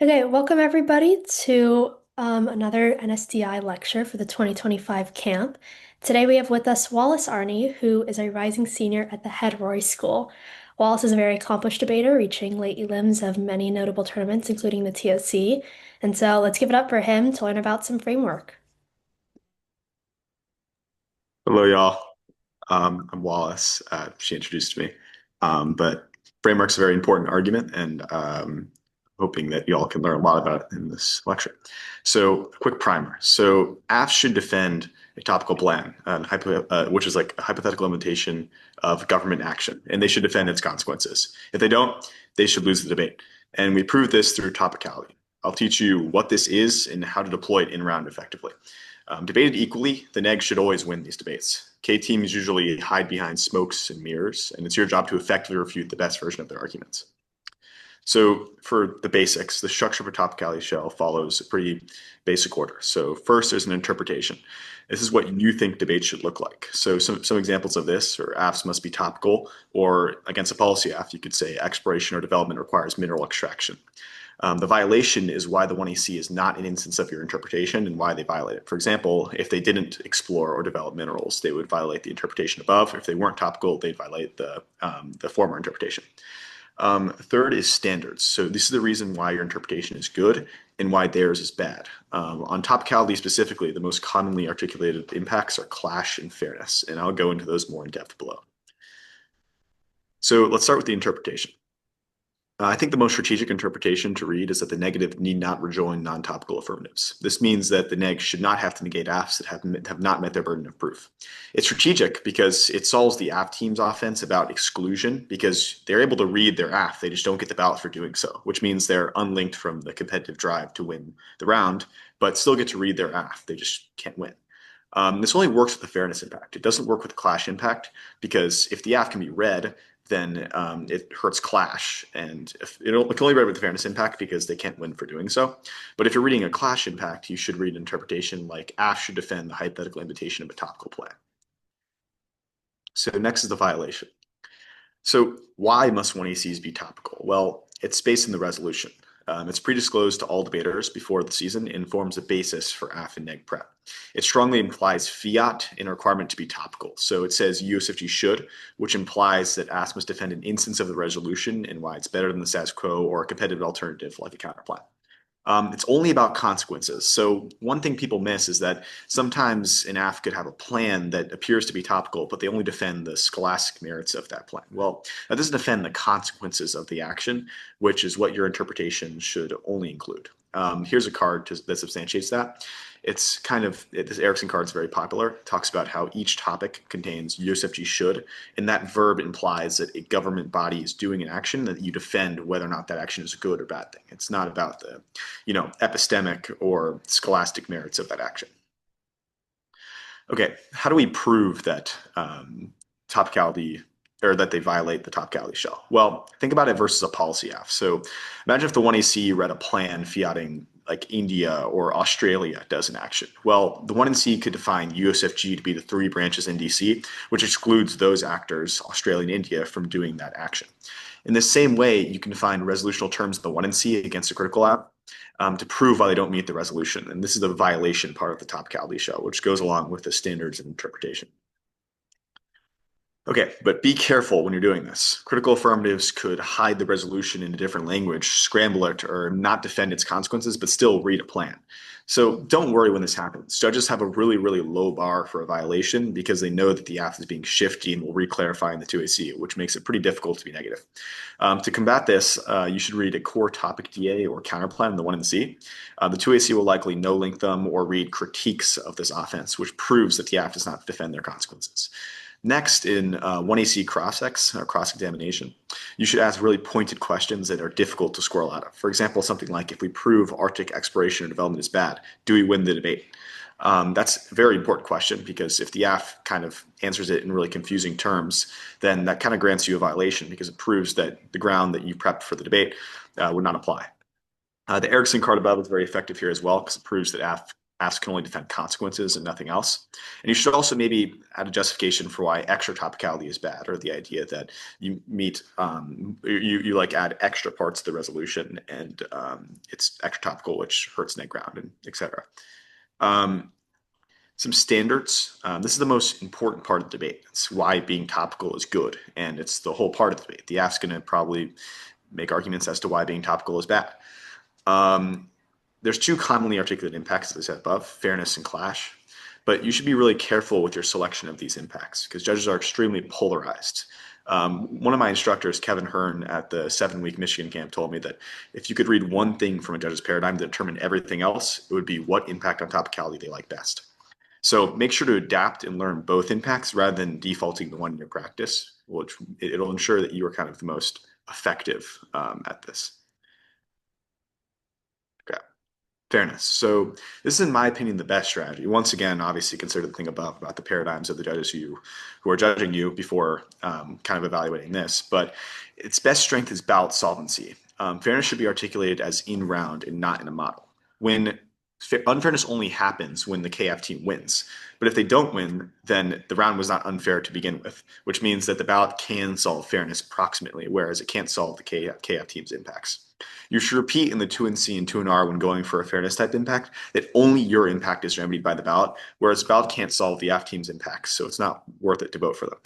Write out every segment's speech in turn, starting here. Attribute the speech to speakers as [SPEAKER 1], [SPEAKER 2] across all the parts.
[SPEAKER 1] Okay, welcome everybody to another NSDI lecture for the 2025 camp. Today we have with us Wallace Arney, who is a rising senior at the Head-Royce School. Wallace is a very accomplished debater, reaching late elims of many notable tournaments, including the TOC. And so let's give it up for him to learn about some framework.
[SPEAKER 2] Hello, y'all. I'm Wallace. She introduced me. But framework's a very important argument, and hoping that y'all can learn a lot about it in this lecture. So, a quick primer. So, AF should defend a topical plan, which is like a hypothetical implementation of government action, and they should defend its consequences. If they don't, they should lose the debate. And we prove this through topicality. I'll teach you what this is and how to deploy it in round effectively. Debated equally, the neg should always win these debates. K teams usually hide behind smokes and mirrors, and it's your job to effectively refute the best version of their arguments. So for the basics, the structure of a topicality shell follows a pretty basic order. So first, there's an interpretation. This is what you think debates should look like. So some examples of this are AFs must be topical, or against a policy AF, you could say exploration or development requires mineral extraction. The violation is why the 1AC is not an instance of your interpretation and why they violate it. For example, if they didn't explore or develop minerals, they would violate the interpretation above. If they weren't topical, they'd violate the former interpretation. Third is standards. So this is the reason why your interpretation is good and why theirs is bad. On topicality specifically, the most commonly articulated impacts are clash and fairness, and I'll go into those more in depth below. So let's start with the interpretation. I think the most strategic interpretation to read is that the negative need not rejoin non-topical affirmatives. This means that the neg should not have to negate AFs that have not met their burden of proof. It's strategic because it solves the AF team's offense about exclusion because they're able to read their AF. They just don't get the ballot for doing so, which means they're unlinked from the competitive drive to win the round, but still get to read their AF. They just can't win. This only works with the fairness impact. It doesn't work with the clash impact because if the AF can be read, then it hurts clash. And if it can only read with the fairness impact because they can't win for doing so. But if you're reading a clash impact, you should read interpretation like AF should defend the hypothetical invitation of a topical plan. So next is the violation. So why must 1ACs be topical? Well, it's based in the resolution. It's pre-disclosed to all debaters before the season and forms a basis for AF and neg prep. It strongly implies fiat in a requirement to be topical. So it says USFG should, which implies that AF must defend an instance of the resolution and why it's better than the status quo or a competitive alternative like a counterplan. It's only about consequences. So one thing people miss is that sometimes an AF could have a plan that appears to be topical, but they only defend the scholastic merits of that plan. Well, that doesn't defend the consequences of the action, which is what your interpretation should only include. Here's a card that substantiates that. It's kind of, this Erickson card is very popular. It talks about how each topic contains USFG should, and that verb implies that a government body is doing an action that you defend whether or not that action is a good or bad thing. It's not about the epistemic or scholastic merits of that action. Okay, how do we prove that topicality or that they violate the topicality shell? Well, think about it versus a policy AF. So imagine if the 1AC read a plan fiating like India or Australia does an action. Well, the 1NC could define USFG to be the three branches in DC, which excludes those actors, Australia and India, from doing that action. In the same way, you can define resolutional terms in the 1NC against a critical app to prove why they don't meet the resolution. And this is the violation part of the topicality shell, which goes along with the standards of interpretation. Okay, but be careful when you're doing this. Critical affirmatives could hide the resolution in a different language, scramble it, or not defend its consequences, but still read a plan. So don't worry when this happens. Judges have a really, really low bar for a violation because they know that the AF is being shifty and will re-clarify in the 2AC, which makes it pretty difficult to be negative. To combat this, you should read a core topic DA or counterplan in the 1NC. The 2AC will likely no-link them or read critiques of this offense, which proves that the AF does not defend their consequences. Next, in 1AC cross-ex, or cross-examination, you should ask really pointed questions that are difficult to squirrel out of. For example, something like, if we prove Arctic exploration or development is bad, do we win the debate? That's a very important question because if the AF kind of answers it in really confusing terms, then that kind of grants you a violation because it proves that the ground that you prepped for the debate would not apply. The Erickson card above is very effective here as well because it proves that AF Asks can only defend consequences and nothing else. And you should also maybe add a justification for why extra topicality is bad, or the idea that you like add extra parts to the resolution and it's extra topical, which hurts net ground and etc. Um, some standards. This is the most important part of the debate. It's why being topical is good, and it's the whole part of the debate. The AF's going to probably make arguments as to why being topical is bad. Um, there's two commonly articulated impacts, as I said above, fairness and clash. But you should be really careful with your selection of these impacts because judges are extremely polarized. One of my instructors, Kevin Hearn, at the 7-week Michigan camp, told me that if you could read one thing from a judge's paradigm to determine everything else, it would be what impact on topicality they like best. So make sure to adapt and learn both impacts rather than defaulting to one in your practice, which it'll ensure that you are kind of the most effective at this. Okay. Fairness. So this is, in my opinion, the best strategy. Once again, obviously consider the thing above about the paradigms of the judges who are judging you before kind of evaluating this. But its best strength is ballot solvency. Fairness should be articulated as in round and not in a model. When unfairness only happens when the KF team wins. But if they don't win, then the round was not unfair to begin with, which means that the ballot can solve fairness approximately, whereas it can't solve the KF team's impacts. You should repeat in the 2NC and 2NR when going for a fairness type impact that only your impact is remedied by the ballot, whereas the ballot can't solve the AF team's impacts, so it's not worth it to vote for them.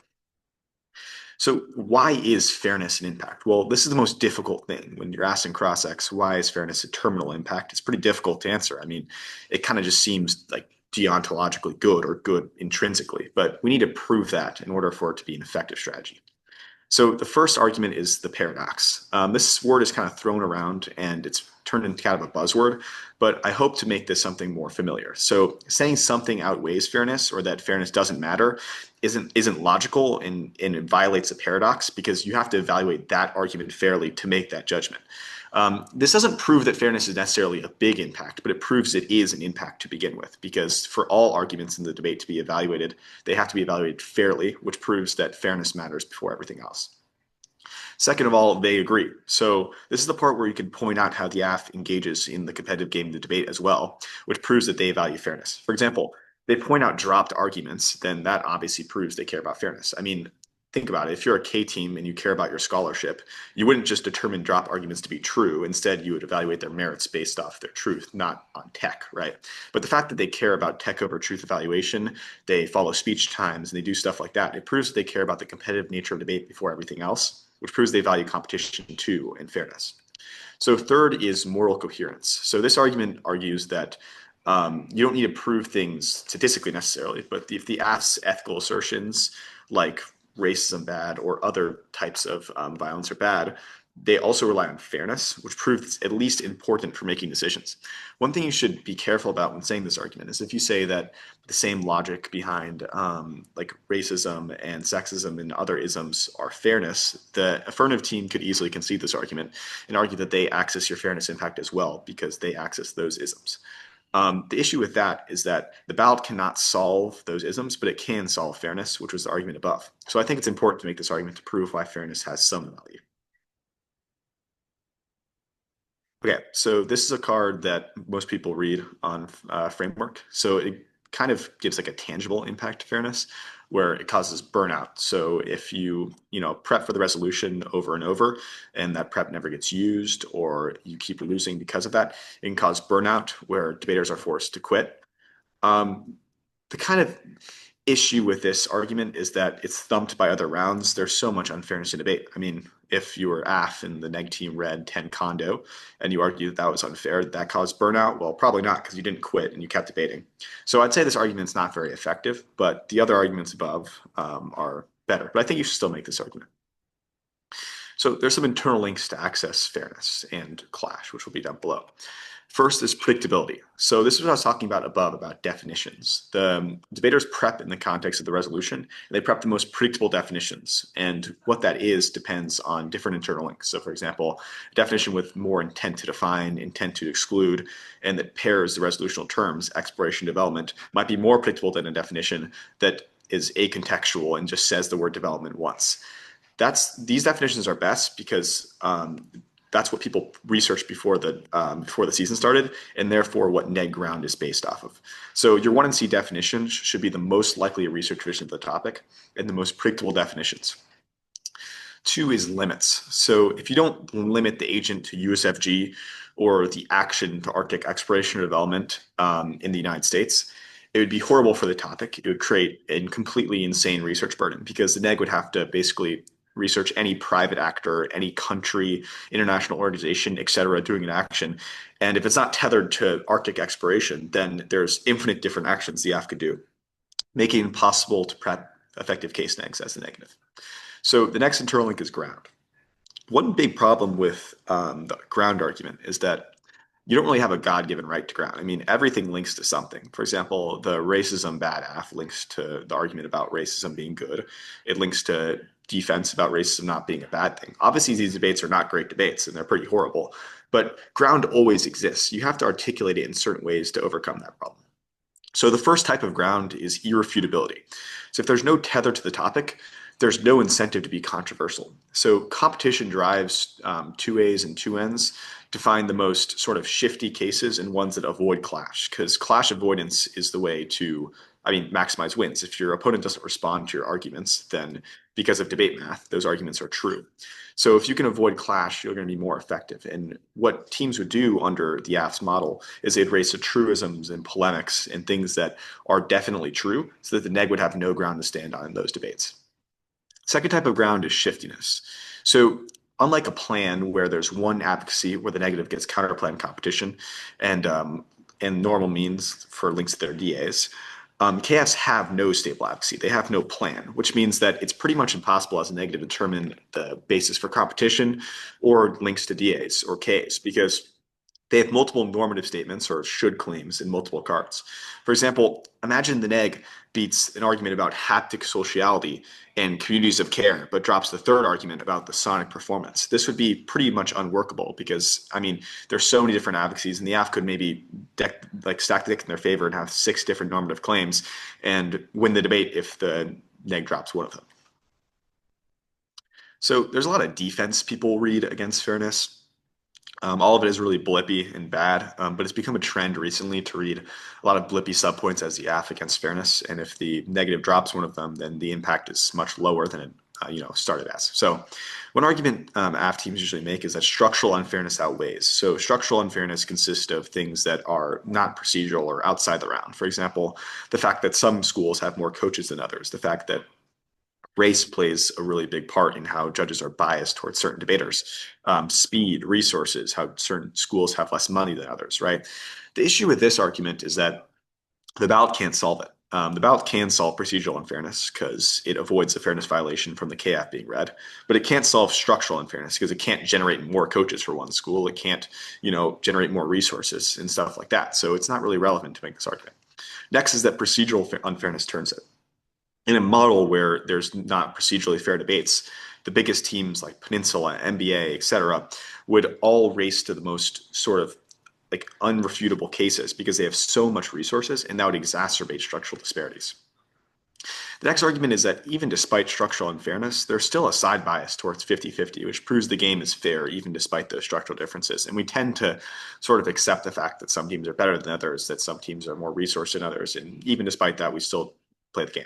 [SPEAKER 2] So why is fairness an impact? Well, this is the most difficult thing. When you're asking cross-ex, why is fairness a terminal impact? It's pretty difficult to answer. I mean, it kind of just seems like deontologically good or good intrinsically, but we need to prove that in order for it to be an effective strategy. So the first argument is the paradox. This word is kind of thrown around and it's turned into kind of a buzzword, but I hope to make this something more familiar. So saying something outweighs fairness or that fairness doesn't matter isn't logical and it violates the paradox because you have to evaluate that argument fairly to make that judgment. This doesn't prove that fairness is necessarily a big impact, but it proves it is an impact to begin with, because for all arguments in the debate to be evaluated, they have to be evaluated fairly, which proves that fairness matters before everything else. Second of all, they agree. So this is the part where you can point out how the AF engages in the competitive game of the debate as well, which proves that they value fairness. For example, they point out dropped arguments, then that obviously proves they care about fairness. I mean, think about it. If you're a K team and you care about your scholarship, you wouldn't just determine drop arguments to be true. Instead, you would evaluate their merits based off their truth, not on tech, right? But the fact that they care about tech over truth evaluation, they follow speech times, and they do stuff like that, it proves that they care about the competitive nature of debate before everything else, which proves they value competition too and fairness. So third is moral coherence. So this argument argues that you don't need to prove things statistically necessarily, but if the AF's ethical assertions like racism bad or other types of violence are bad, they also rely on fairness, which proves at least important for making decisions. One thing you should be careful about when saying this argument is if you say that the same logic behind like racism and sexism and other isms are fairness, the affirmative team could easily concede this argument and argue that they access your fairness impact as well because they access those isms. The issue with that is that the ballot cannot solve those isms, but it can solve fairness, which was the argument above. So I think it's important to make this argument to prove why fairness has some value. Okay, so this is a card that most people read on Framework. So it kind of gives like a tangible impact to fairness where it causes burnout. So if you prep for the resolution over and over and that prep never gets used or you keep losing because of that, it can cause burnout where debaters are forced to quit. The kind of issue with this argument is that it's thumped by other rounds. There's so much unfairness in debate. I mean, if you were AF and the neg team read 10 condo and you argue that that was unfair, that caused burnout? Well, probably not because you didn't quit and you kept debating. So I'd say this argument's not very effective, but the other arguments above are better. But I think you should still make this argument. So there's some internal links to access fairness and clash, which will be down below. First is predictability. So this is what I was talking about above, about definitions. The debaters prep in the context of the resolution, and they prep the most predictable definitions. And what that is depends on different internal links. So for example, a definition with more intent to define, intent to exclude, and that pairs the resolutional terms, exploration, development, might be more predictable than a definition that is acontextual and just says the word development once. These definitions are best because that's what people researched before the season started, and therefore what neg ground is based off of. So your 1 and C definition should be the most likely research tradition of the topic and the most predictable definitions. 2 is limits. So if you don't limit the agent to USFG or the action to Arctic exploration or development in the United States, it would be horrible for the topic. It would create a completely insane research burden because the neg would have to basically research any private actor, any country, international organization, et cetera, doing an action. And if it's not tethered to Arctic exploration, then there's infinite different actions the AF could do, making it impossible to prep effective case negs as the negative. So the next internal link is ground. One big problem with the ground argument is that you don't really have a God-given right to ground. I mean, everything links to something. For example, the racism bad AF links to the argument about racism being good. It links to defense about racism not being a bad thing. Obviously, these debates are not great debates and they're pretty horrible, but ground always exists. You have to articulate it in certain ways to overcome that problem. So the first type of ground is irrefutability. So if there's no tether to the topic, there's no incentive to be controversial. So competition drives 2As and 2Ns to find the most sort of shifty cases and ones that avoid clash, because clash avoidance is the way to, maximize wins. If your opponent doesn't respond to your arguments, then because of debate math, those arguments are true. So if you can avoid clash, you're going to be more effective. And what teams would do under the AF's model is they'd race to truisms and polemics and things that are definitely true so that the neg would have no ground to stand on in those debates. Second type of ground is shiftiness. So unlike a plan where there's one advocacy where the negative gets counterplan competition and normal means for links to their DAs, KFs have no stable advocacy. They have no plan, which means that it's pretty much impossible as a negative to determine the basis for competition or links to DAs or Ks because they have multiple normative statements or should claims in multiple cards. For example, imagine the neg beats an argument about haptic sociality and communities of care, but drops the third argument about the sonic performance. This would be pretty much unworkable because, there's so many different advocacies, and the AF could maybe stack the deck in their favor and have 6 different normative claims and win the debate if the neg drops one of them. So there's a lot of defense people read against fairness. All of it is really blippy and bad, but it's become a trend recently to read a lot of blippy subpoints as the AF against fairness. And if the negative drops one of them, then the impact is much lower than it started as. So one argument AF teams usually make is that structural unfairness outweighs. So structural unfairness consists of things that are not procedural or outside the round. For example, the fact that some schools have more coaches than others, the fact that race plays a really big part in how judges are biased towards certain debaters. Speed, resources, how certain schools have less money than others, right? The issue with this argument is that the ballot can't solve it. The ballot can solve procedural unfairness because it avoids the fairness violation from the KF being read, but it can't solve structural unfairness because it can't generate more coaches for one school. It can't, generate more resources and stuff like that. So it's not really relevant to make this argument. Next is that procedural unfairness turns it. In a model where there's not procedurally fair debates, the biggest teams like Peninsula, NBA, et cetera, would all race to the most sort of unrefutable cases because they have so much resources, and that would exacerbate structural disparities. The next argument is that even despite structural unfairness, there's still a side bias towards 50-50, which proves the game is fair even despite those structural differences. And we tend to sort of accept the fact that some teams are better than others, that some teams are more resourced than others, and even despite that, we still play the game.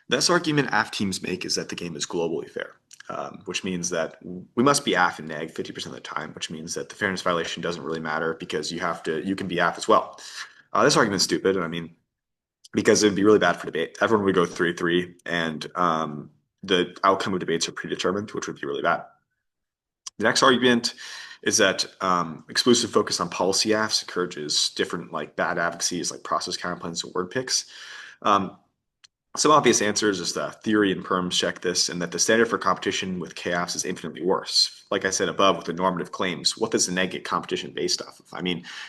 [SPEAKER 2] This argument AF teams make is that the game is globally fair, which means that we must be AF and neg 50% of the time, which means that the fairness violation doesn't really matter because you can be AF as well. This argument's stupid, because it'd be really bad for debate. Everyone would go 3-3, and the outcome of debates are predetermined, which would be really bad. The next argument is that exclusive focus on policy AFs encourages different bad advocacies like process counterplans and word picks. Some obvious answers is that theory and perms check this, and that the standard for competition with KFs is infinitely worse. Like I said above with the normative claims, what does the neg get competition based off of?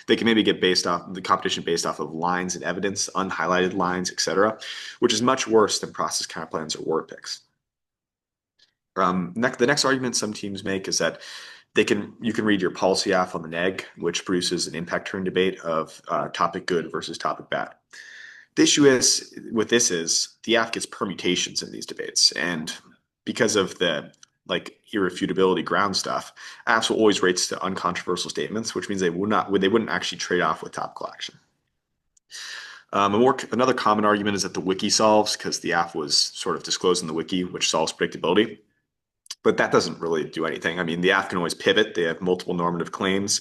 [SPEAKER 2] They can maybe get the competition based off of lines and evidence, unhighlighted lines, etc., which is much worse than process counterplans or word picks. The next argument some teams make is that you can read your policy AF on the neg, which produces an impact turn debate of topic good versus topic bad. The issue is the AF gets permutations in these debates, and because of the like irrefutability ground stuff, apps will always rate to uncontroversial statements, which means they wouldn't actually trade off with topical action. Another common argument is that the wiki solves because the app was sort of disclosed in the wiki, which solves predictability. But that doesn't really do anything. I mean, the app can always pivot. They have multiple normative claims.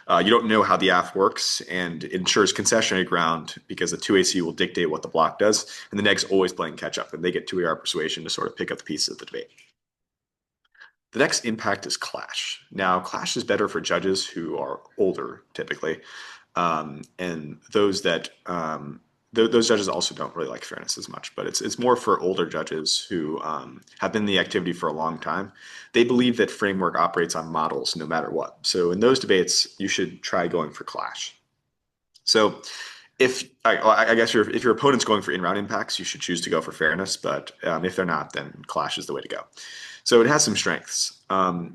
[SPEAKER 2] You don't know how the app works, and it ensures concessionary ground because the 2AC will dictate what the block does, and the neg's always playing catch up, and they get 2AR persuasion to sort of pick up the pieces of the debate. The next impact is clash. Now, clash is better for judges who are older, typically, and those judges also don't really like fairness as much. But it's more for older judges who have been in the activity for a long time. They believe that framework operates on models no matter what. So in those debates, you should try going for clash. So I guess if your opponent's going for in-round impacts, you should choose to go for fairness. But if they're not, then clash is the way to go. So it has some strengths.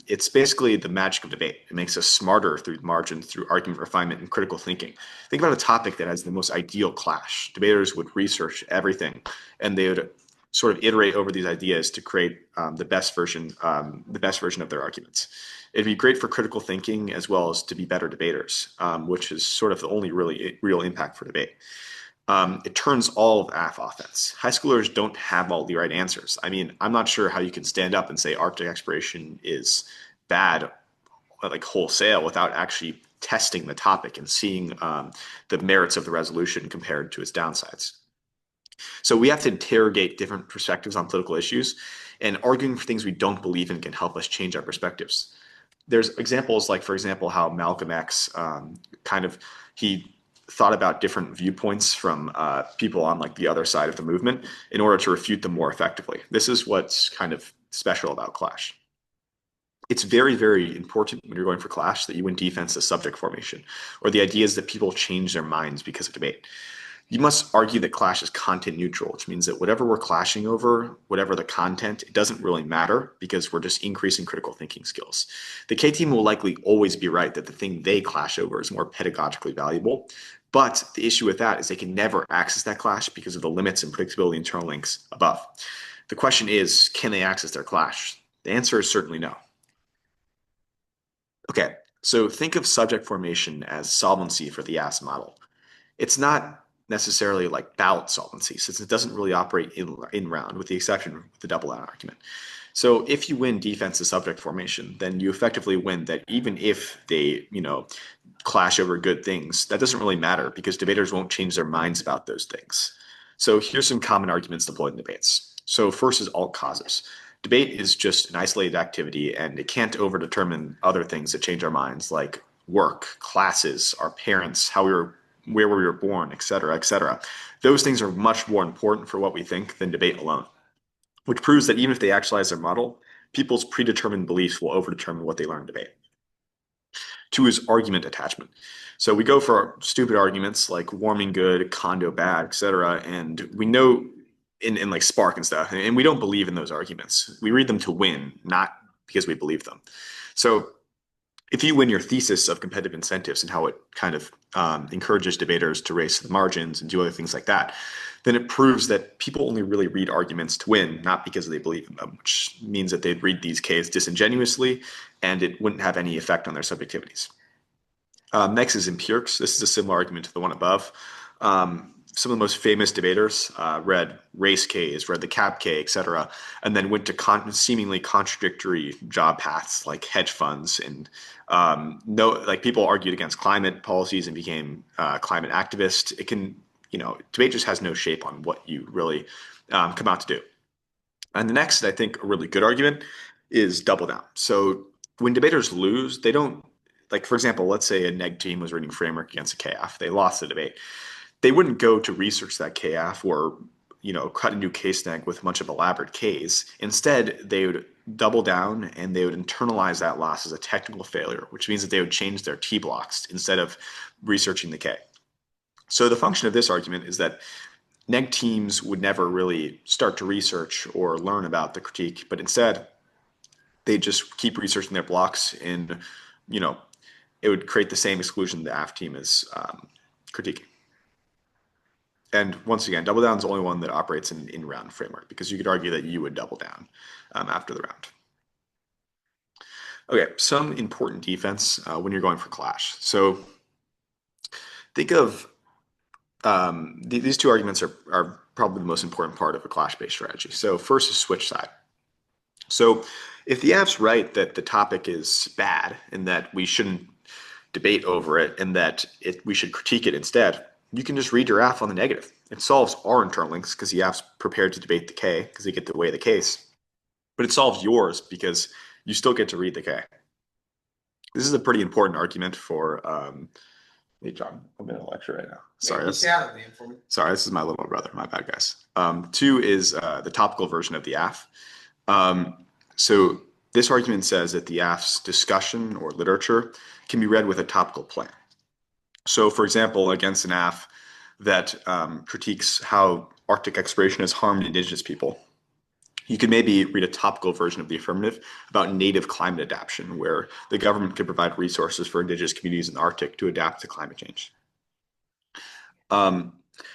[SPEAKER 2] It's basically the magic of debate. It makes us smarter through margin, through argument refinement and critical thinking. Think about a topic that has the most ideal clash. Debaters would research everything, and they would sort of iterate over these ideas to create the best version of their arguments. It'd be great for critical thinking as well as to be better debaters, which is sort of the only really real impact for debate. It turns all of AF offense. High schoolers don't have all the right answers. I mean, I'm not sure how you can stand up and say Arctic exploration is bad, like wholesale, without actually testing the topic and seeing the merits of the resolution compared to its downsides. So we have to interrogate different perspectives on political issues, and arguing for things we don't believe in can help us change our perspectives. There's examples like, for example, how Malcolm X he thought about different viewpoints from people on like the other side of the movement in order to refute them more effectively. This is what's kind of special about clash. It's very, very important when you're going for clash that you win defense as subject formation, or the idea is that people change their minds because of debate. You must argue that clash is content neutral, which means that whatever we're clashing over, whatever the content, it doesn't really matter because we're just increasing critical thinking skills. The K team will likely always be right that the thing they clash over is more pedagogically valuable. But the issue with that is they can never access that clash because of the limits and predictability internal links above. The question is, can they access their clash? The answer is certainly no. Okay, so think of subject formation as solvency for the AS model. It's not necessarily like ballot solvency, since it doesn't really operate in round, with the exception of the double down argument. So if you win defense to subject formation, then you effectively win that even if they, clash over good things, that doesn't really matter because debaters won't change their minds about those things. So here's some common arguments deployed in debates. So first is alt causes. Debate is just an isolated activity and it can't overdetermine other things that change our minds, like work, classes, our parents, where we were born, et cetera, et cetera. Those things are much more important for what we think than debate alone, which proves that even if they actualize their model, people's predetermined beliefs will overdetermine what they learn in debate. Two is argument attachment. So we go for stupid arguments like warming good, condo bad, et cetera, and we know in like Spark and stuff, and we don't believe in those arguments. We read them to win, not because we believe them. So if you win your thesis of competitive incentives and how it kind of encourages debaters to race to the margins and do other things like that, then it proves that people only really read arguments to win, not because they believe in them, which means that they'd read these Ks disingenuously and it wouldn't have any effect on their subjectivities. Next is empirics. This is a similar argument to the one above. Some of the most famous debaters read race Ks, read the cap K, et cetera, and then went to seemingly contradictory job paths like hedge funds and people argued against climate policies and became climate activists. Debate just has no shape on what you really come out to do. And the next, I think, a really good argument is double down. So when debaters lose, they don't, like, for example, let's say a neg team was reading framework against a KF. They lost the debate. They wouldn't go to research that KF or, cut a new case neg with a bunch of elaborate Ks. Instead, they would double down and they would internalize that loss as a technical failure, which means that they would change their T blocks instead of researching the K. So the function of this argument is that neg teams would never really start to research or learn about the critique, but instead they just keep researching their blocks and, it would create the same exclusion the AF team is critiquing. And once again, double down is the only one that operates in round framework because you could argue that you would double down after the round. Okay, some important defense when you're going for clash. So think of these two arguments are probably the most important part of a clash-based strategy. So first is switch side. So if the app's right that the topic is bad and that we shouldn't debate over it and that we should critique it instead, you can just read your app on the negative. It solves our internal links because the app's prepared to debate the K because they get to weigh the case. But it solves yours because you still get to read the K. This is a pretty important argument for hey John, I'm in a lecture right now. Sorry, sorry, this is my little brother. My bad, guys. Two is the topical version of the AF. So this argument says that the AF's discussion or literature can be read with a topical plan. So, for example, against an AF that critiques how Arctic exploration has harmed indigenous people, you could maybe read a topical version of the affirmative about native climate adaptation, where the government could provide resources for indigenous communities in the Arctic to adapt to climate change. Um,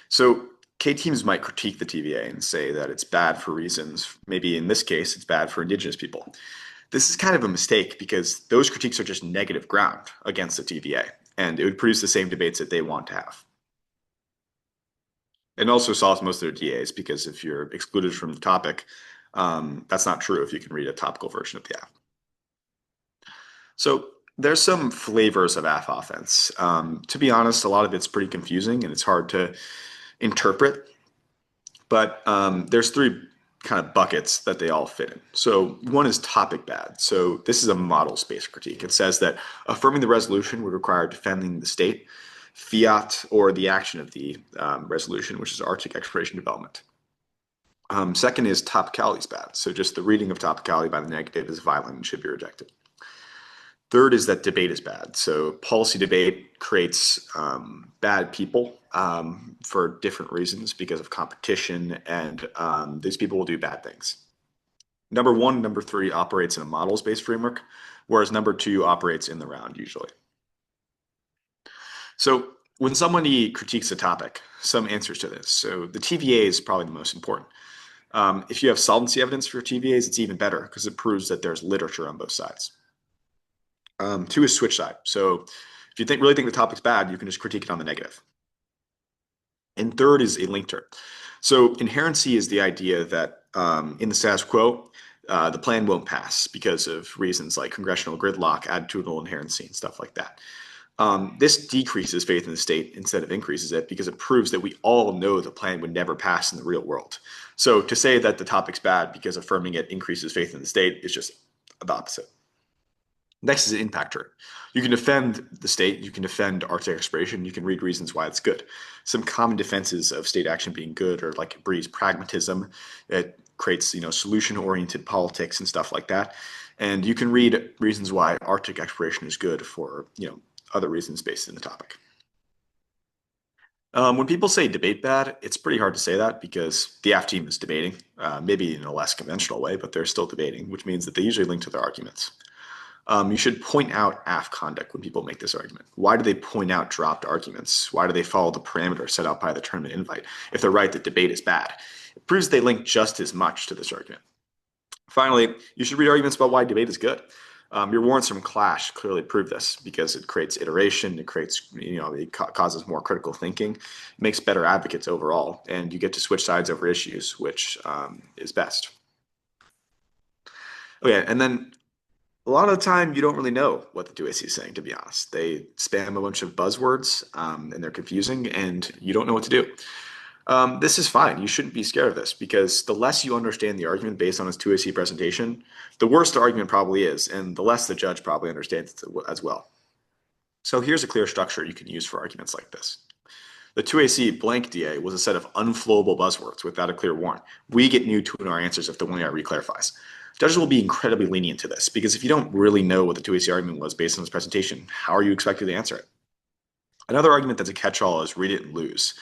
[SPEAKER 2] so K teams might critique the TVA and say that it's bad for reasons, maybe in this case, it's bad for indigenous people. This is kind of a mistake because those critiques are just negative ground against the TVA, and it would produce the same debates that they want to have. It also solves most of their DAs because if you're excluded from the topic, that's not true if you can read a topical version of the app. So there's some flavors of AF offense. To be honest, a lot of it's pretty confusing and it's hard to interpret. But there's three kind of buckets that they all fit in. So one is topic bad. So this is a model space critique. It says that affirming the resolution would require defending the state, fiat, or the action of the resolution, which is Arctic exploration development. Second is topicality is bad. So just the reading of topicality by the negative is violent and should be rejected. Third is that debate is bad. So policy debate creates bad people for different reasons because of competition, and these people will do bad things. Number one and number three operates in a models-based framework, whereas number two operates in the round usually. So when somebody critiques a topic, some answers to this. So the TVA is probably the most important. If you have solvency evidence for TVAs, it's even better because it proves that there's literature on both sides. Two is switch side. So if you really think the topic's bad, you can just critique it on the negative. And third is a link term. So inherency is the idea that in the status quo, the plan won't pass because of reasons like congressional gridlock, attitudinal inherency, and stuff like that. This decreases faith in the state instead of increases it because it proves that we all know the plan would never pass in the real world. So to say that the topic's bad because affirming it increases faith in the state is just the opposite. Next is an impact term. You can defend the state, you can defend Arctic exploration, you can read reasons why it's good. Some common defenses of state action being good are like it breeds pragmatism, it creates solution-oriented politics and stuff like that. And you can read reasons why Arctic exploration is good for other reasons based in the topic. When people say debate bad, it's pretty hard to say that because the AF team is debating, maybe in a less conventional way, but they're still debating, which means that they usually link to their arguments. You should point out AF conduct when people make this argument. Why do they point out dropped arguments? Why do they follow the parameters set out by the tournament invite? If they're right that debate is bad, it proves they link just as much to this argument. Finally, you should read arguments about why debate is good. Your warrants from Clash clearly prove this because it creates iteration, it creates, it causes more critical thinking, makes better advocates overall, and you get to switch sides over issues, which is best. Okay, and then a lot of the time, you don't really know what the 2AC is saying, to be honest. They spam a bunch of buzzwords, and they're confusing, and you don't know what to do. This is fine. You shouldn't be scared of this, because the less you understand the argument based on its 2AC presentation, the worse the argument probably is, and the less the judge probably understands it as well. So here's a clear structure you can use for arguments like this. The 2AC blank DA was a set of unflowable buzzwords without a clear warrant. We get new to our answers if the 1AR reclarifies. Judges will be incredibly lenient to this because if you don't really know what the 2AC argument was based on this presentation, how are you expected to answer it? Another argument that's a catch-all is read it and lose.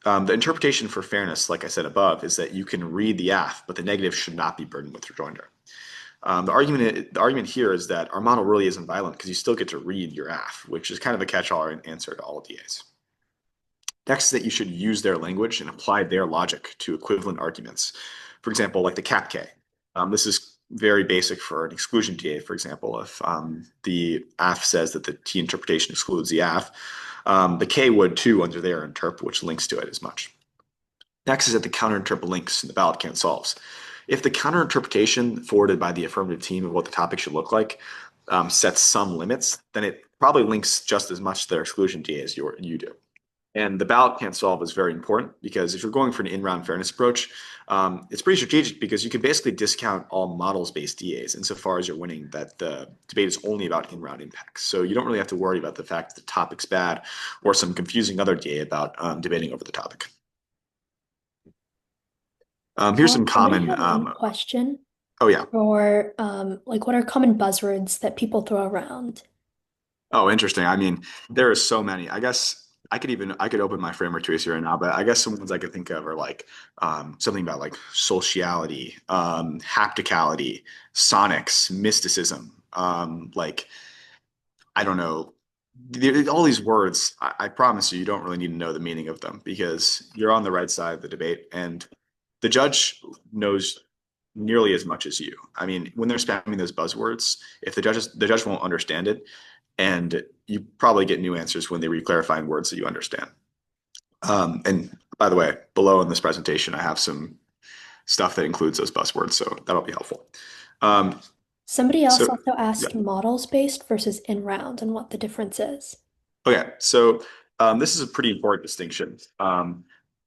[SPEAKER 2] The interpretation for fairness, like I said above, is that you can read the AF, but the negative should not be burdened with rejoinder. The argument here is that our model really isn't violent because you still get to read your AF, which is kind of a catch-all answer to all DAs. Next is that you should use their language and apply their logic to equivalent arguments. For example, like the CAPK. This is very basic for an exclusion TA, for example. If the AF says that the T interpretation excludes the AF, the K would too under their interp, which links to it as much. Next is that the counterinterp links and the valid can't solves. If the counterinterpretation forwarded by the affirmative team of what the topic should look like sets some limits, then it probably links just as much to their exclusion TA as you do. And the ballot can't solve is very important because if you're going for an in-round fairness approach, it's pretty strategic because you can basically discount all models-based DAs insofar as you're winning that the debate is only about in-round impacts. So you don't really have to worry about the fact that the topic's bad or some confusing other DA about debating over the topic. Here's some
[SPEAKER 1] Somebody
[SPEAKER 2] common,
[SPEAKER 1] had one question
[SPEAKER 2] oh yeah.
[SPEAKER 1] for like what are common buzzwords that people throw around?
[SPEAKER 2] Oh, interesting. I mean, there are so many. I guess I could open my framework to here right now, but I guess some ones I could think of are like something about like sociality, hapticality, sonics, mysticism, like I don't know. All these words, I promise you, you don't really need to know the meaning of them because you're on the right side of the debate, and the judge knows nearly as much as you. I mean, when they're spamming those buzzwords, if the judge won't understand it, and you probably get new answers when they re-clarifying words that you understand. And by the way, below in this presentation, I have some stuff that includes those buzzwords, so that'll be helpful. Um,
[SPEAKER 1] Somebody else
[SPEAKER 2] so
[SPEAKER 1] also
[SPEAKER 2] yeah.
[SPEAKER 1] asked models based versus in round and what the difference is.
[SPEAKER 2] Okay, so this is a pretty important distinction.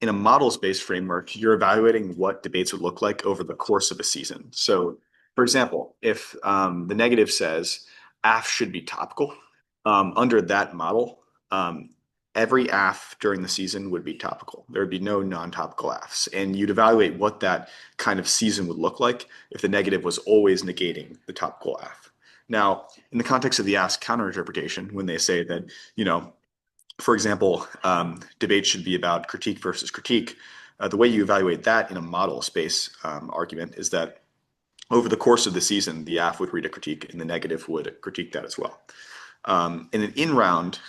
[SPEAKER 2] In a models-based framework, you're evaluating what debates would look like over the course of a season. So, for example, if the negative says AF should be topical, under that model, every AF during the season would be topical. There would be no non-topical AFs, and you'd evaluate what that kind of season would look like if the negative was always negating the topical AF. Now, in the context of the AF's counterinterpretation, when they say that for example, debate should be about critique versus critique. The way you evaluate that in a model space argument is that over the course of the season, the AF would read a critique and the negative would critique that as well. In an in-round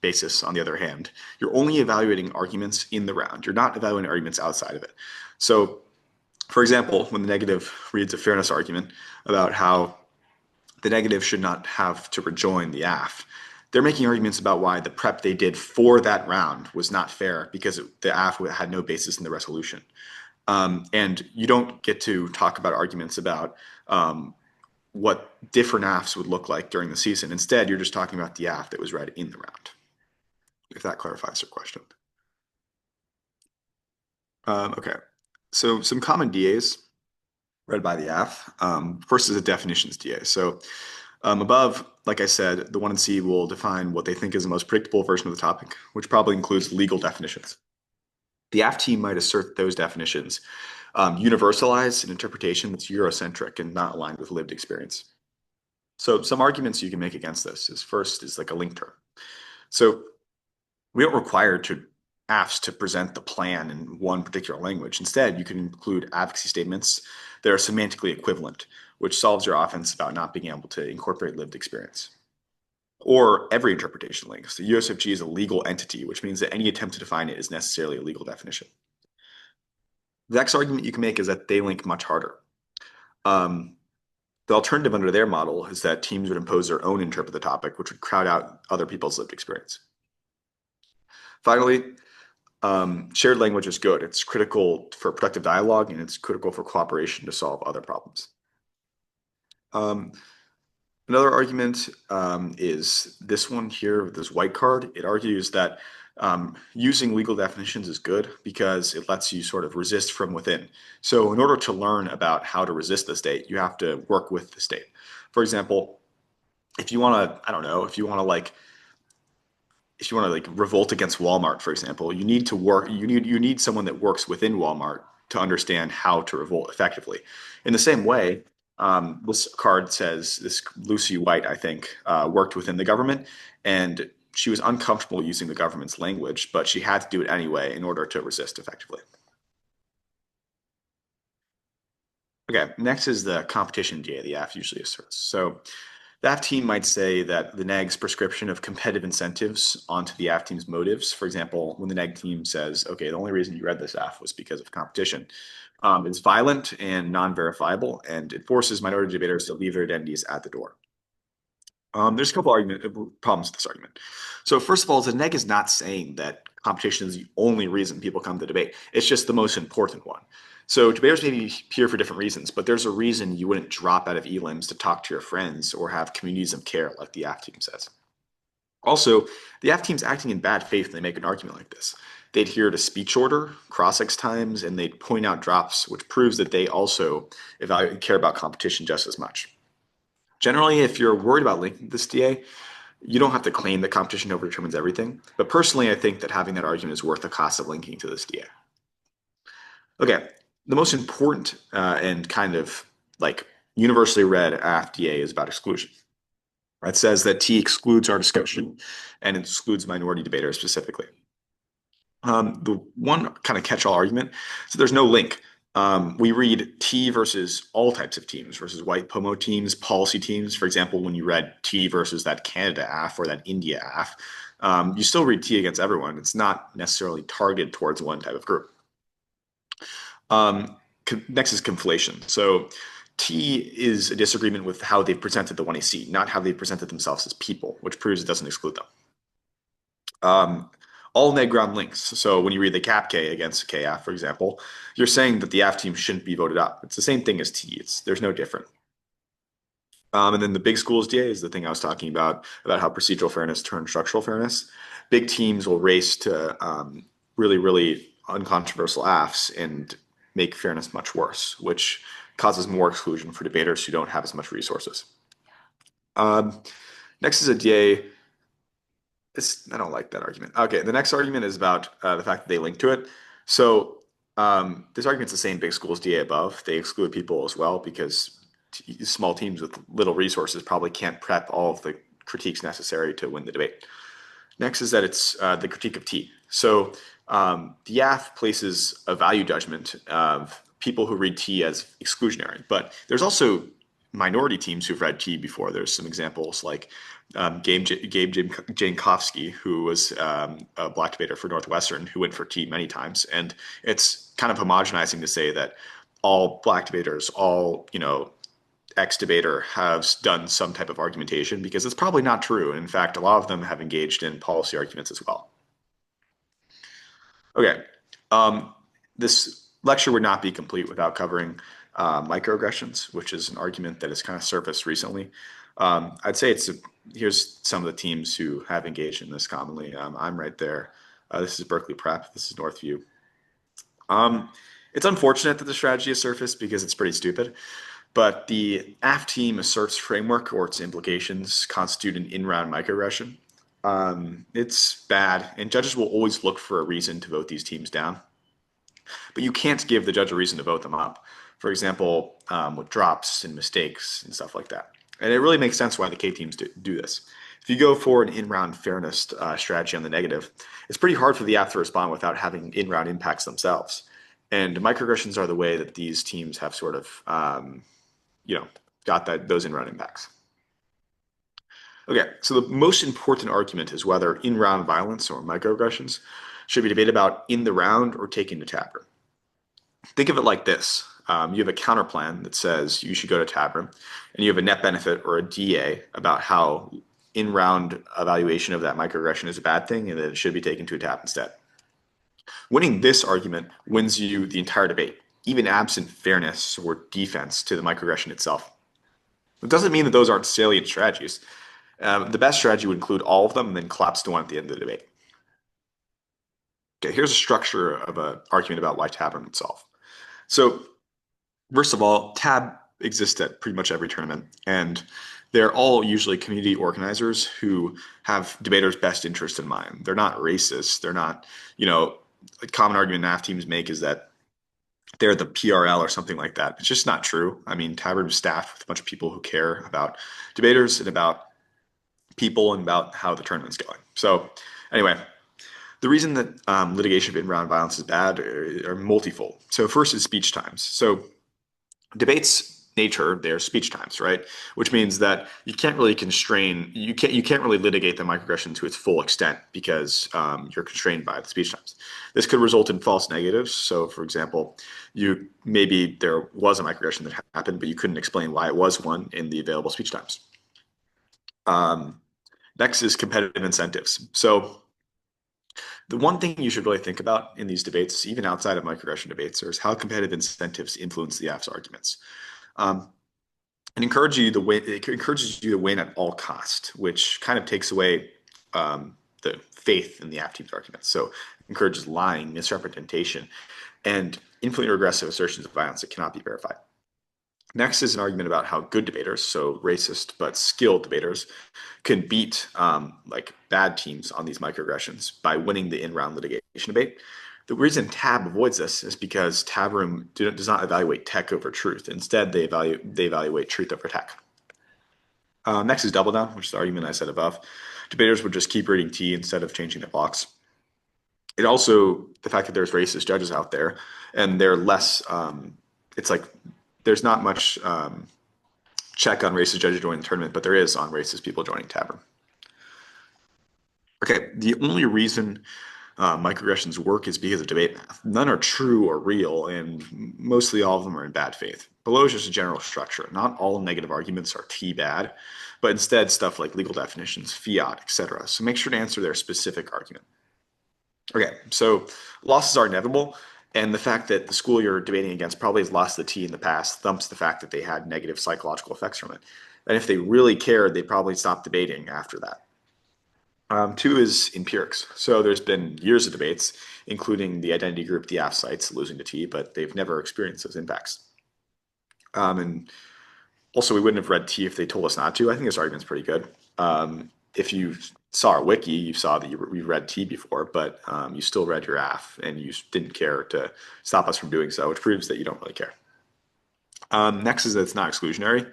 [SPEAKER 2] basis, on the other hand, you're only evaluating arguments in the round. You're not evaluating arguments outside of it. So, for example, when the negative reads a fairness argument about how the negative should not have to rejoin the AF, they're making arguments about why the prep they did for that round was not fair because the AF had no basis in the resolution. And you don't get to talk about arguments about what different AFs would look like during the season. Instead, you're just talking about the AF that was read in the round, if that clarifies your question. Okay, so some common DAs read by the AF. First is a definitions DA. So above, like I said, the 1 and C will define what they think is the most predictable version of the topic, which probably includes legal definitions. The AF team might assert those definitions universalize an interpretation that's Eurocentric and not aligned with lived experience. So some arguments you can make against this is first is like a link term. So we don't require AFs to present the plan in one particular language. Instead, you can include advocacy statements that are semantically equivalent, which solves your offense about not being able to incorporate lived experience. Or every interpretation links. The USFG is a legal entity, which means that any attempt to define it is necessarily a legal definition. The next argument you can make is that they link much harder. The alternative under their model is that teams would impose their own interpret of the topic, which would crowd out other people's lived experience. Finally, shared language is good. It's critical for productive dialogue and it's critical for cooperation to solve other problems. Another argument is this one here, this white card. It argues that using legal definitions is good because it lets you sort of resist from within. So in order to learn about how to resist the state, you have to work with the state. For example, if you want to, I don't know, if you want to like revolt against Walmart, for example, you need to work, you need someone that works within Walmart to understand how to revolt effectively. In the same way, this card says this Lucy White, I think, worked within the government and she was uncomfortable using the government's language, but she had to do it anyway in order to resist effectively. Okay, next is the competition DA the AF usually asserts. So The AF team might say that the NEG's prescription of competitive incentives onto the AF team's motives. For example, when the NEG team says, okay, the only reason you read this AF was because of competition, is violent and non-verifiable, and it forces minority debaters to leave their identities at the door. There's a couple problems with this argument. So first of all, the neg is not saying that competition is the only reason people come to debate. It's just the most important one. So debaters may be here for different reasons, but there's a reason you wouldn't drop out of elims to talk to your friends or have communities of care like the AF team says. Also, the AF team's acting in bad faith when they make an argument like this. They adhere to speech order, cross-ex times, and they point out drops, which proves that they also care about competition just as much. Generally, if you're worried about linking this DA, you don't have to claim that competition overdetermines everything. But personally, I think that having that argument is worth the cost of linking to this DA. Okay, the most important and kind of like universally read AF-DA is about exclusion. It says that T excludes our discussion and it excludes minority debaters specifically. The one kind of catch-all argument, so there's no link. We read T versus all types of teams versus white POMO teams, policy teams. For example, when you read T versus that Canada AF or that India AF, you still read T against everyone. It's not necessarily targeted towards one type of group. Next is conflation. So T is a disagreement with how they've presented the 1AC, not how they've presented themselves as people, which proves it doesn't exclude them. All neg ground links. So when you read the cap K against KF, for example, you're saying that the AF team shouldn't be voted up. It's the same thing as T. There's no different. And then the big schools DA is the thing I was talking about how procedural fairness turns structural fairness. Big teams will race to really, really uncontroversial AFs and make fairness much worse, which causes more exclusion for debaters who don't have as much resources. Next is a DA. I don't like that argument. Okay, the next argument is about the fact that they link to it. So this argument's the same big schools DA above. They exclude people as well because small teams with little resources probably can't prep all of the critiques necessary to win the debate. Next is that it's the critique of T. So the YAF places a value judgment of people who read T as exclusionary, but there's also minority teams who've read T before. There's some examples like Gabe Jankowski, who was a black debater for Northwestern, who went for T many times. And it's kind of homogenizing to say that all black debaters, all, ex-debater have done some type of argumentation, because it's probably not true. In fact, a lot of them have engaged in policy arguments as well. Okay, this lecture would not be complete without covering microaggressions, which is an argument that has kind of surfaced recently. I'd say here's some of the teams who have engaged in this commonly. I'm right there. This is Berkeley Prep. This is Northview. It's unfortunate that the strategy has surfaced because it's pretty stupid, but the AF team asserts framework or its implications constitute an in-round microaggression. It's bad, and judges will always look for a reason to vote these teams down. But you can't give the judge a reason to vote them up. For example, with drops and mistakes and stuff like that. And it really makes sense why the K teams do this. If you go for an in-round fairness strategy on the negative, it's pretty hard for the AF to respond without having in-round impacts themselves. And microaggressions are the way that these teams have sort of, got those in-round impacts. Okay, so the most important argument is whether in-round violence or microaggressions should be debated about in the round or taken to tab room. Think of it like this. You have a counter plan that says you should go to tab room, and you have a net benefit or a DA about how in-round evaluation of that microaggression is a bad thing and that it should be taken to a tab instead. Winning this argument wins you the entire debate, even absent fairness or defense to the microaggression itself. It doesn't mean that those aren't salient strategies. The best strategy would include all of them and then collapse to one at the end of the debate. Okay, here's a structure of an argument about why tab room itself. So first of all, tab exists at pretty much every tournament, and they're all usually community organizers who have debaters' best interest in mind. They're not racist. They're not, a common argument NAF teams make is that they're the PRL or something like that. It's just not true. I mean, tab room is staffed with a bunch of people who care about debaters and about people and about how the tournament's going. So anyway, the reason that litigation of in-round violence is bad are multifold. So first is speech times. So debates nature, they're speech times, right? Which means that you can't really you can't really litigate the microaggression to its full extent because you're constrained by the speech times. This could result in false negatives. So, for example, you maybe there was a microaggression that happened, but you couldn't explain why it was one in the available speech times. Um, Next is competitive incentives. So the one thing you should really think about in these debates, even outside of microaggression debates, is how competitive incentives influence the AF's arguments. Um, it encourages you to win at all cost, which kind of takes away the faith in the AF team's arguments. So it encourages lying, misrepresentation, and influent or aggressive assertions of violence that cannot be verified. Next is an argument about how good debaters, so racist but skilled debaters, can beat like bad teams on these microaggressions by winning the in-round litigation debate. The reason TAB avoids this is because TAB room does not evaluate tech over truth. Instead, they evaluate truth over tech. Next is double down, which is the argument I said above. Debaters would just keep reading T instead of changing their blocks. It also, the fact that there's racist judges out there and they're less, it's like there's not much check on racist judges joining the tournament, but there is on racist people joining Tavern. Okay, the only reason microaggressions work is because of debate math. None are true or real, and mostly all of them are in bad faith. Below is just a general structure. Not all negative arguments are T bad, but instead stuff like legal definitions, fiat, etc. So make sure to answer their specific argument. Okay, so losses are inevitable, and the fact that the school you're debating against probably has lost the T in the past thumps the fact that they had negative psychological effects from it. And if they really cared, they'd probably stop debating after that. Two is empirics. So there's been years of debates, including the identity group, the AF sites losing to T, but they've never experienced those impacts. And also, we wouldn't have read T if they told us not to. I think this argument's pretty good. If you saw our wiki, you saw that we read T before, but you still read your AF and you didn't care to stop us from doing so, which proves that you don't really care. Next is that it's not exclusionary.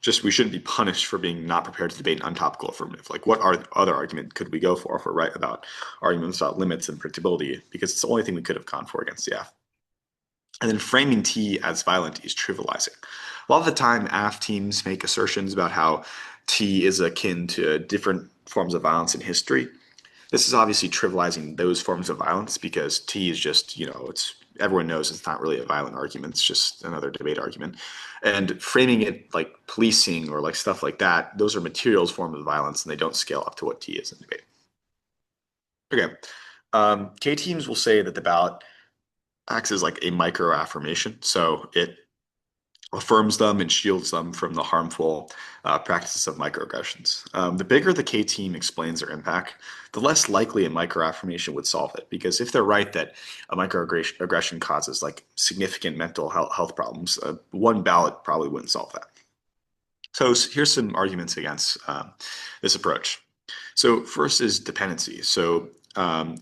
[SPEAKER 2] Just we shouldn't be punished for being not prepared to debate an untopical affirmative. Like, what other argument could we go for if we're right about arguments about limits and predictability? Because it's the only thing we could have gone for against the AF. And then framing T as violent is trivializing. A lot of the time, AF teams make assertions about how T is akin to different forms of violence in history. This is obviously trivializing those forms of violence because T is just, it's everyone knows it's not really a violent argument. It's just another debate argument. And framing it like policing or like stuff like that, those are materials forms of violence and they don't scale up to what T is in debate. Okay. K teams will say that the ballot acts as like a micro affirmation. So it affirms them and shields them from the harmful practices of microaggressions. The bigger the K team explains their impact, the less likely a microaffirmation would solve it. Because if they're right that a microaggression causes like significant mental health problems, one ballot probably wouldn't solve that. So here's some arguments against this approach. So first is dependency. So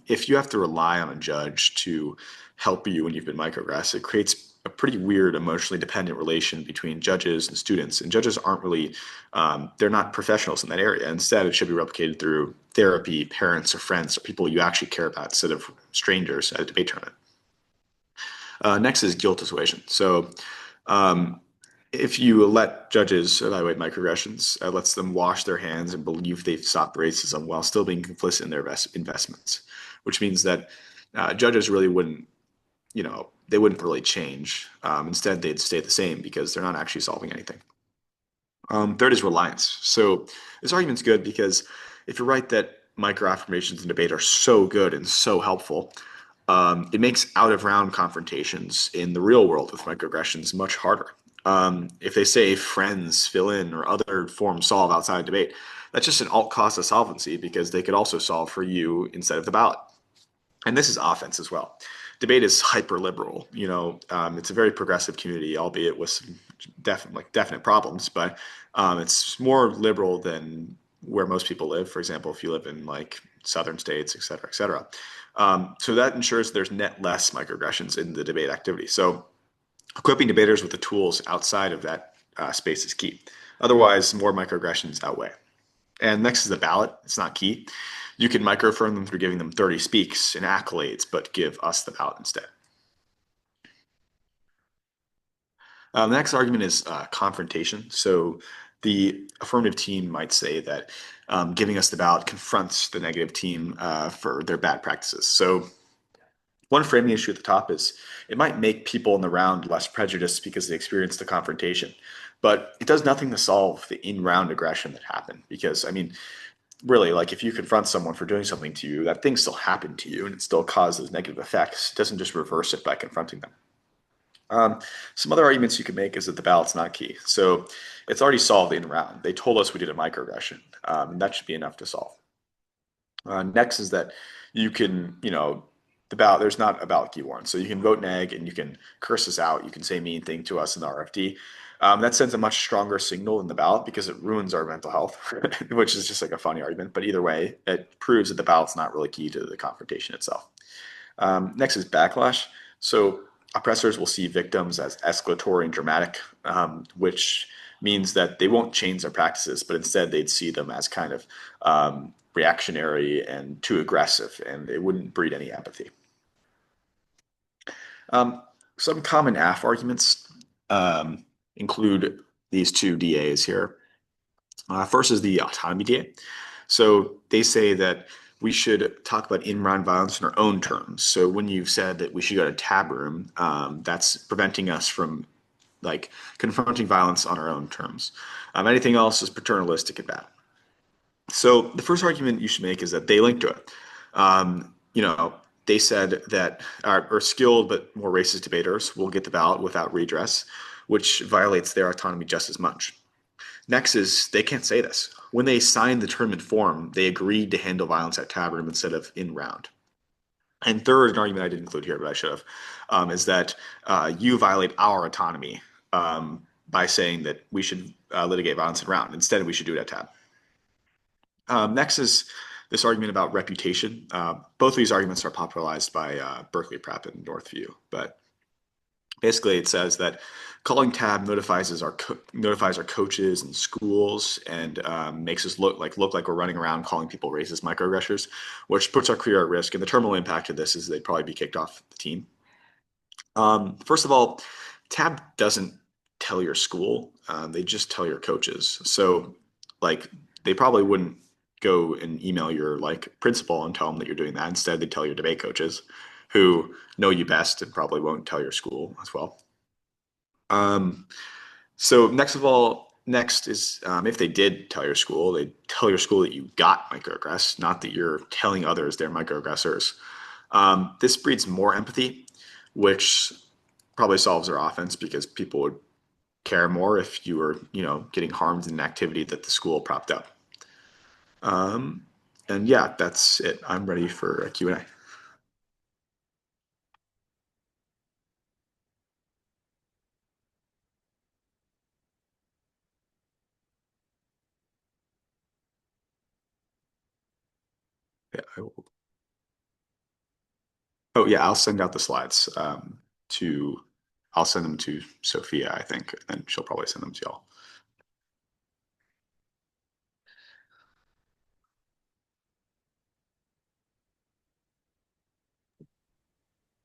[SPEAKER 2] if you have to rely on a judge to help you when you've been microaggressed, it creates a pretty weird emotionally dependent relation between judges and students. And judges aren't really, they're not professionals in that area. Instead, it should be replicated through therapy, parents or friends, or people you actually care about instead of strangers at a debate tournament. Next is guilt dissuasion. So if you let judges evaluate microaggressions, it lets them wash their hands and believe they've stopped racism while still being complicit in their investments, which means that judges really wouldn't, they wouldn't really change. Instead, they'd stay the same because they're not actually solving anything. Third is reliance. So this argument's good because if you're right that microaffirmations in debate are so good and so helpful, it makes out-of-round confrontations in the real world with microaggressions much harder. If they say friends fill in or other forms solve outside of debate, that's just an alt cost of solvency because they could also solve for you instead of the ballot. And this is offense as well. Debate is hyper liberal. It's a very progressive community, albeit with some definite problems, but it's more liberal than where most people live. For example, if you live in like southern states, et cetera, et cetera. So that ensures there's net less microaggressions in the debate activity. So equipping debaters with the tools outside of that space is key. Otherwise, more microaggressions outweigh. And next is the ballot. It's not key. You can microaffirm them through giving them 30 speaks and accolades, but give us the ballot instead. The next argument is confrontation. So the affirmative team might say that giving us the ballot confronts the negative team for their bad practices. So one framing issue at the top is it might make people in the round less prejudiced because they experienced the confrontation, but it does nothing to solve the in-round aggression that happened. Because I mean, really, like if you confront someone for doing something to you, that thing still happened to you and it still causes negative effects. It doesn't just reverse it by confronting them. Some other arguments you can make is that the ballot's not key. So it's already solved in round. They told us we did a microaggression, and that should be enough to solve. Next is that you can, the ballot, there's not a ballot key warrant. So you can vote neg and you can curse us out. You can say mean thing to us in the RFD. That sends a much stronger signal in the ballot because it ruins our mental health, which is just like a funny argument. But either way, it proves that the ballot's not really key to the confrontation itself. Next is backlash. So oppressors will see victims as escalatory and dramatic, which means that they won't change their practices, but instead they'd see them as kind of reactionary and too aggressive, and it wouldn't breed any empathy. Um, some common AF arguments include these two DAs here. First is the autonomy DA. So they say that we should talk about in-round violence in our own terms. So when you've said that we should go to tab room, that's preventing us from like confronting violence on our own terms. Anything else is paternalistic and bad. So the first argument you should make is that they link to it. They said that our skilled but more racist debaters will get the ballot without redress, which violates their autonomy just as much. Next is they can't say this. When they signed the term and form, they agreed to handle violence at tab room instead of in round. And third, an argument I didn't include here, but I should have, is that you violate our autonomy by saying that we should litigate violence in round. Instead, we should do it at tab. Next is this argument about reputation. Both of these arguments are popularized by Berkeley Prep and Northview, but basically it says that calling tab notifies our coaches and schools and makes us look like we're running around calling people racist microaggressors, which puts our career at risk. And the terminal impact of this is they'd probably be kicked off the team. First of all, tab doesn't tell your school; they just tell your coaches. So, like, they probably wouldn't go and email your like principal and tell them that you're doing that. Instead, they tell your debate coaches, who know you best and probably won't tell your school as well. Um, so next is if they did tell your school, they tell your school that you got microaggressed, not that you're telling others they're microaggressors. This breeds more empathy, which probably solves their offense because people would care more if you were, getting harmed in an activity that the school propped up. Um, and yeah, that's it. I'm ready for a Q&A. Yeah, I will. Oh yeah, I'll send out the slides to. I'll send them to Sophia, I think, and she'll probably send them to y'all.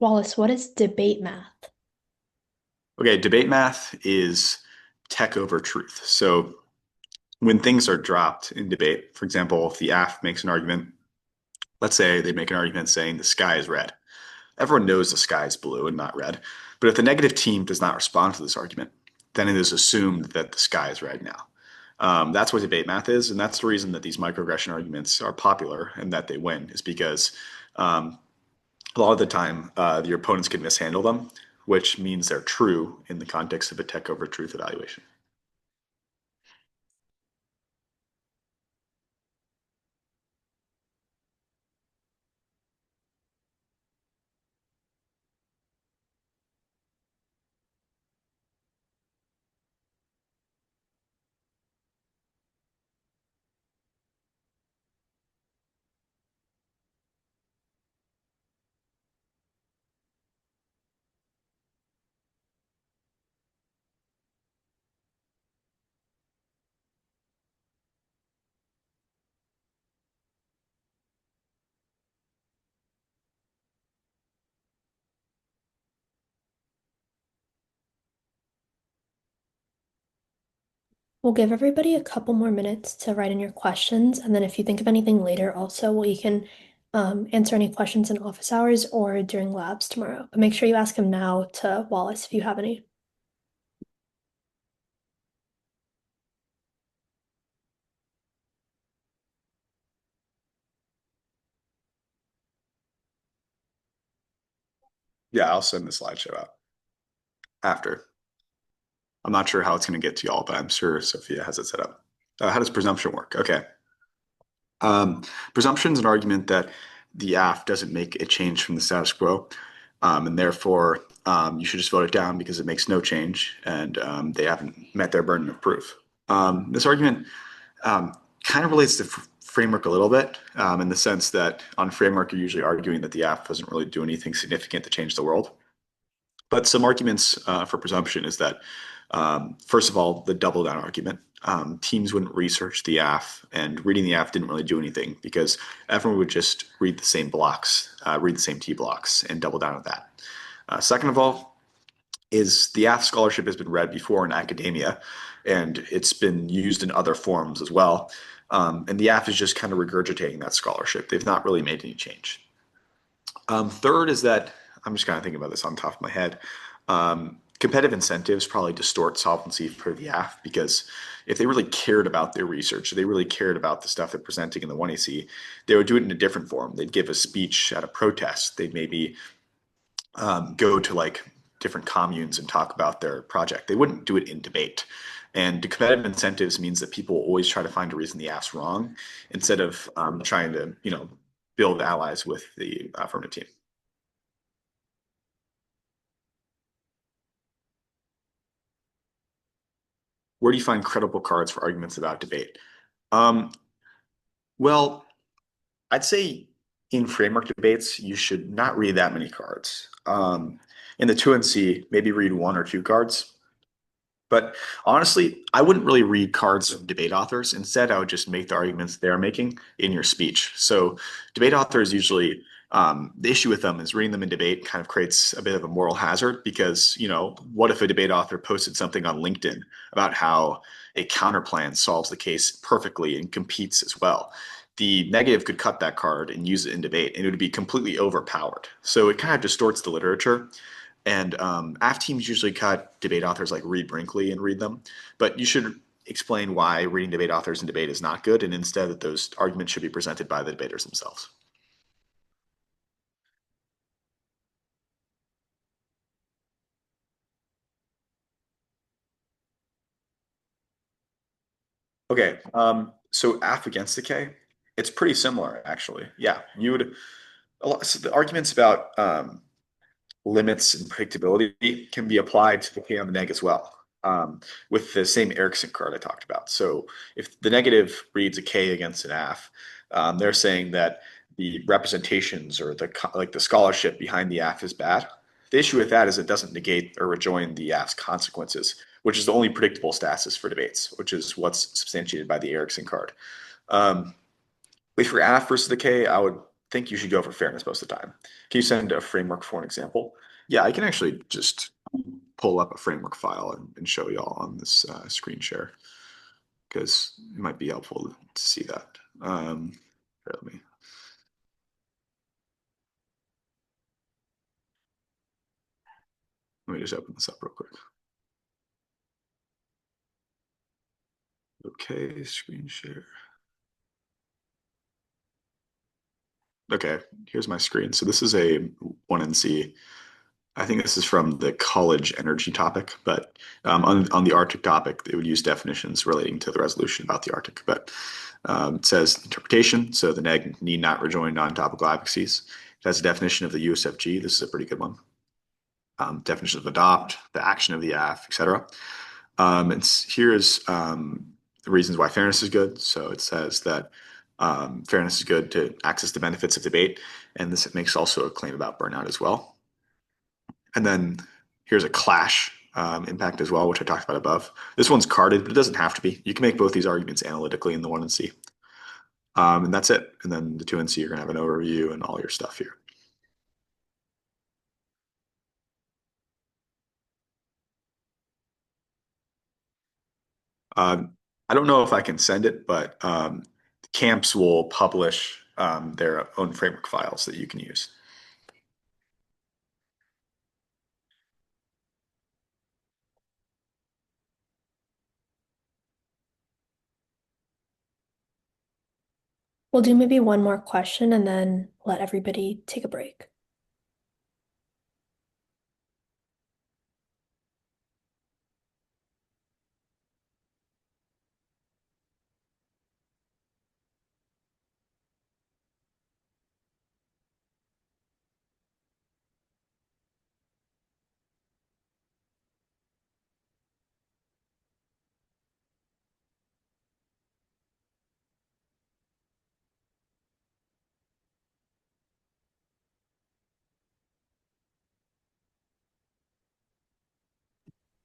[SPEAKER 1] Wallace, what is debate math?
[SPEAKER 2] Okay, debate math is tech over truth. So when things are dropped in debate, for example, if the AF makes an argument, let's say they make an argument saying the sky is red. Everyone knows the sky is blue and not red. But if the negative team does not respond to this argument, then it is assumed that the sky is red now. That's what debate math is, and that's the reason that these microaggression arguments are popular and that they win, is because a lot of the time your opponents can mishandle them, which means they're true in the context of a tech over truth evaluation.
[SPEAKER 1] We'll give everybody a couple more minutes to write in your questions, and then if you think of anything later, also, well, you can answer any questions in office hours or during labs tomorrow. But make sure you ask them now to Wallace if you have any.
[SPEAKER 2] Yeah, I'll send the slideshow out after. I'm not sure how it's going to get to y'all, but I'm sure Sophia has it set up. How does presumption work? Okay. Um, Presumption is an argument that the AF doesn't make a change from the status quo, and therefore you should just vote it down because it makes no change and they haven't met their burden of proof. This argument um, kind of relates to framework a little bit in the sense that on framework, you're usually arguing that the AF doesn't really do anything significant to change the world. But some arguments for presumption is that, first of all, the double down argument. Teams wouldn't research the AF, and reading the AF didn't really do anything because everyone would just read the same blocks, read the same T blocks, and double down on that. Second of all, is the AF scholarship has been read before in academia, and it's been used in other forms as well. And the AF is just kind of regurgitating that scholarship. They've not really made any change. Third is that I'm just kind of thinking about this on top of my head. Competitive incentives probably distort solvency for the AF because if they really cared about their research, they really cared about the stuff they're presenting in the 1AC, they would do it in a different form. They'd give a speech at a protest. They'd maybe go to like different communes and talk about their project. They wouldn't do it in debate. And the competitive incentives means that people always try to find a reason the AF's wrong instead of trying to, build allies with the affirmative team. Where do you find credible cards for arguments about debate? Um, well, I'd say in framework debates, you should not read that many cards. In the 2NC, maybe read one or two cards. But honestly, I wouldn't really read cards from debate authors. Instead, I would just make the arguments they're making in your speech. So debate authors usually, the issue with them is reading them in debate kind of creates a bit of a moral hazard because, what if a debate author posted something on LinkedIn about how a counterplan solves the case perfectly and competes as well? The negative could cut that card and use it in debate, and it would be completely overpowered. So it kind of distorts the literature. And AF teams usually cut debate authors like Reed Brinkley and read them, but you should explain why reading debate authors in debate is not good, and instead that those arguments should be presented by the debaters themselves. Okay, so AF against the K, it's pretty similar actually. Yeah, you would so the arguments about limits and predictability can be applied to the K on the neg as well, with the same Erickson card I talked about. So if the negative reads a K against an AF, they're saying that the representations or the scholarship behind the AF is bad. The issue with that is it doesn't negate or rejoin the AF's consequences, which is the only predictable status for debates, which is what's substantiated by the Erickson card. Um, if you're AF versus the K, I would think you should go for fairness most of the time. Can you send a framework for an example? Yeah, I can actually just pull up a framework file and show y'all on this screen share because it might be helpful to see that. Here, let me just open this up real quick. Okay, screen share. Okay, here's my screen. So this is a 1NC. I think this is from the college energy topic, but on the Arctic topic, it would use definitions relating to the resolution about the Arctic. But it says interpretation, so the neg need not rejoin non-topical abaxes. It has a definition of the USFG. This is a pretty good one. Definition of adopt, the action of the AF, etc. Here's the reasons why fairness is good. So it says that fairness is good to access the benefits of debate, and this makes also a claim about burnout as well. And then here's a clash impact as well, which I talked about above. This one's carded, but it doesn't have to be. You can make both these arguments analytically in the 1NC. And that's it. And then the 2NC, you're going to have an overview and all your stuff here. I don't know if I can send it, but camps will publish their own framework files that you can use.
[SPEAKER 1] We'll do maybe one more question and then let everybody take a break.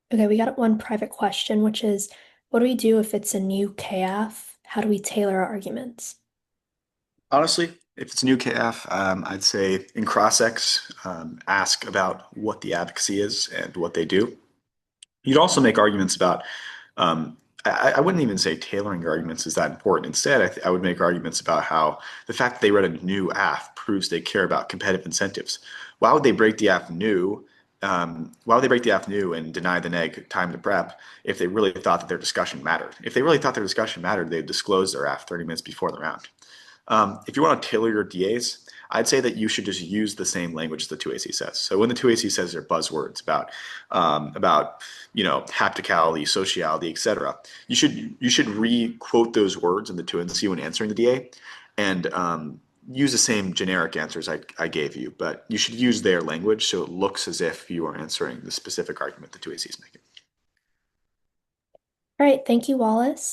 [SPEAKER 1] Okay, we got one private question, which is, what do we do if it's a new KF? How do we tailor our arguments?
[SPEAKER 2] Honestly, if it's new KF, I'd say in cross-ex, ask about what the advocacy is and what they do. You'd also make arguments about, um, I wouldn't even say tailoring your arguments is that important. Instead, I would make arguments about how the fact that they read a new AF proves they care about competitive incentives. Why would they break the AF new? Why would they break the AF new and deny the neg time to prep if they really thought that their discussion mattered? If they really thought their discussion mattered, they'd disclose their AF 30 minutes before the round. If you want to tailor your DAs, I'd say that you should just use the same language the 2AC says. So when the 2AC says their buzzwords about hapticality, sociality, etc., you should re-quote those words in the 2AC when answering the DA, and use the same generic answers I gave you, but you should use their language so it looks as if you are answering the specific argument the 2AC is making.
[SPEAKER 1] All right, thank you, Wallace.